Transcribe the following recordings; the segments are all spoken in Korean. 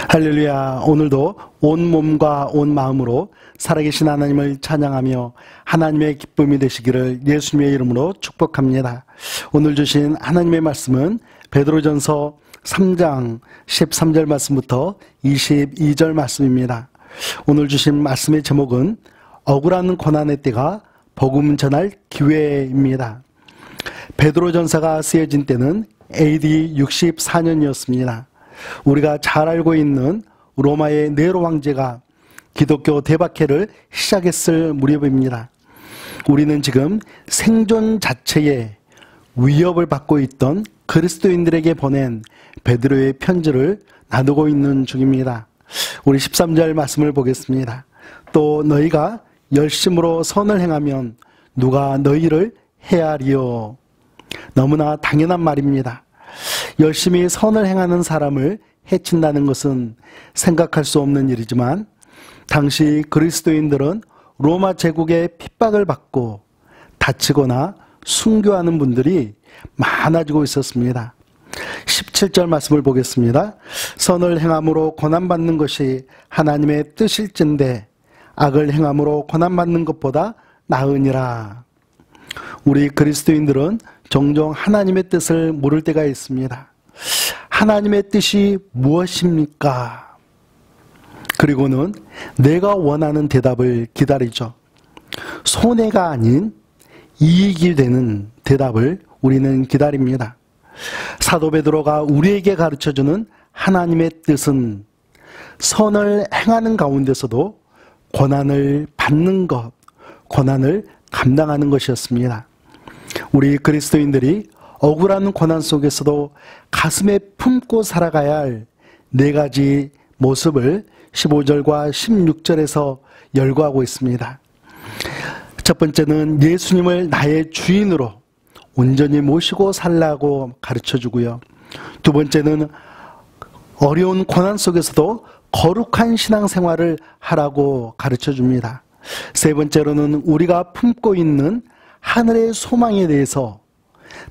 할렐루야. 오늘도 온 몸과 온 마음으로 살아계신 하나님을 찬양하며 하나님의 기쁨이 되시기를 예수님의 이름으로 축복합니다. 오늘 주신 하나님의 말씀은 베드로전서 3장 13절 말씀부터 22절 말씀입니다. 오늘 주신 말씀의 제목은 억울한 고난의 때가 복음 전할 기회입니다. 베드로전서가 쓰여진 때는 AD 64년이었습니다. 우리가 잘 알고 있는 로마의 네로 황제가 기독교 대박해를 시작했을 무렵입니다. 우리는 지금 생존 자체에 위협을 받고 있던 그리스도인들에게 보낸 베드로의 편지를 나누고 있는 중입니다. 우리 13절 말씀을 보겠습니다. 또 너희가 열심으로 선을 행하면 누가 너희를 해하리요. 너무나 당연한 말입니다. 열심히 선을 행하는 사람을 해친다는 것은 생각할 수 없는 일이지만 당시 그리스도인들은 로마 제국의 핍박을 받고 다치거나 순교하는 분들이 많아지고 있었습니다. 17절 말씀을 보겠습니다. 선을 행함으로 고난받는 것이 하나님의 뜻일진데 악을 행함으로 고난받는 것보다 나으니라. 우리 그리스도인들은 종종 하나님의 뜻을 모를 때가 있습니다. 하나님의 뜻이 무엇입니까? 그리고는 내가 원하는 대답을 기다리죠. 손해가 아닌 이익이 되는 대답을 우리는 기다립니다. 사도 베드로가 우리에게 가르쳐주는 하나님의 뜻은 선을 행하는 가운데서도 고난을 받는 것, 고난을 감당하는 것이었습니다. 우리 그리스도인들이 억울한 고난 속에서도 가슴에 품고 살아가야 할 네 가지 모습을 15절과 16절에서 열거하고 있습니다. 첫 번째는 예수님을 나의 주인으로 온전히 모시고 살라고 가르쳐주고요. 두 번째는 어려운 고난 속에서도 거룩한 신앙생활을 하라고 가르쳐줍니다. 세 번째로는 우리가 품고 있는 하늘의 소망에 대해서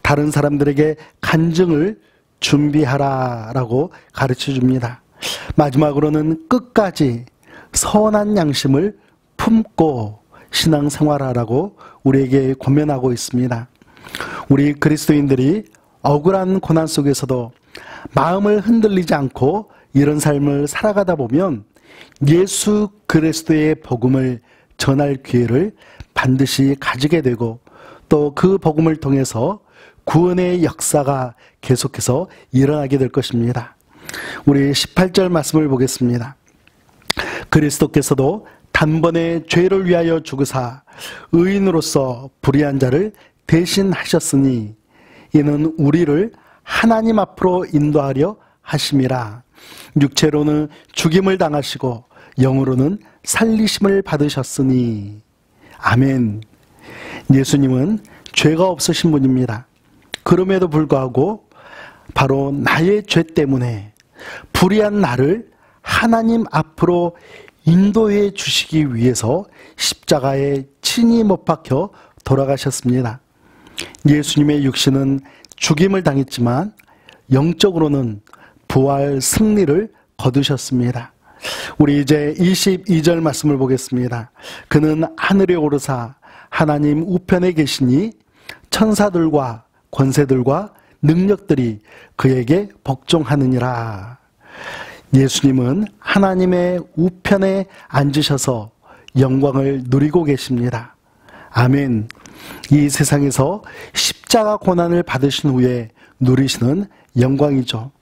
다른 사람들에게 간증을 준비하라라고 가르쳐줍니다. 마지막으로는 끝까지 선한 양심을 품고 신앙생활하라고 우리에게 권면하고 있습니다. 우리 그리스도인들이 억울한 고난 속에서도 마음을 흔들리지 않고 이런 삶을 살아가다 보면 예수 그리스도의 복음을 전할 기회를 반드시 가지게 되고 또 그 복음을 통해서 구원의 역사가 계속해서 일어나게 될 것입니다. 우리 18절 말씀을 보겠습니다. 그리스도께서도 단번에 죄를 위하여 죽으사 의인으로서 불의한 자를 대신하셨으니 이는 우리를 하나님 앞으로 인도하려 하심이라. 육체로는 죽임을 당하시고 영으로는 살리심을 받으셨으니. 아멘. 예수님은 죄가 없으신 분입니다. 그럼에도 불구하고 바로 나의 죄 때문에 불의한 나를 하나님 앞으로 인도해 주시기 위해서 십자가에 친히 못 박혀 돌아가셨습니다. 예수님의 육신은 죽임을 당했지만 영적으로는 부활 승리를 거두셨습니다. 우리 이제 22절 말씀을 보겠습니다. 그는 하늘에 오르사 하나님 우편에 계시니 천사들과 권세들과 능력들이 그에게 복종하느니라. 예수님은 하나님의 우편에 앉으셔서 영광을 누리고 계십니다. 아멘. 이 세상에서 십자가 고난을 받으신 후에 누리시는 영광이죠.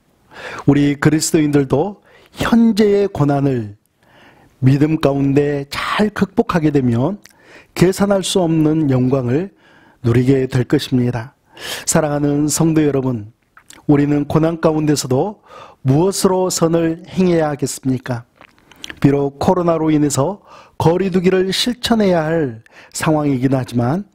우리 그리스도인들도 현재의 고난을 믿음 가운데 잘 극복하게 되면 계산할 수 없는 영광을 누리게 될 것입니다. 사랑하는 성도 여러분, 우리는 고난 가운데서도 무엇으로 선을 행해야 하겠습니까? 비록 코로나로 인해서 거리 두기를 실천해야 할 상황이긴 하지만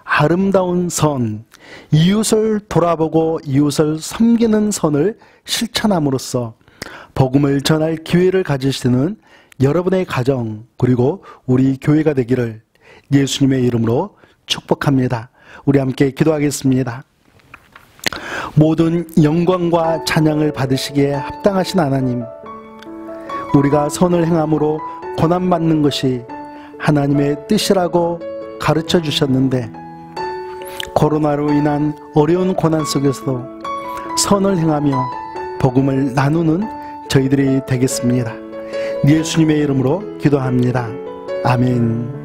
아름다운 선, 이웃을 돌아보고 이웃을 섬기는 선을 실천함으로써 복음을 전할 기회를 가지시는 여러분의 가정 그리고 우리 교회가 되기를 예수님의 이름으로 축복합니다. 우리 함께 기도하겠습니다. 모든 영광과 찬양을 받으시기에 합당하신 하나님, 우리가 선을 행함으로 고난받는 것이 하나님의 뜻이라고 가르쳐 주셨는데, 코로나로 인한 어려운 고난 속에서도 선을 행하며 복음을 나누는 저희들이 되겠습니다. 예수님의 이름으로 기도합니다. 아멘.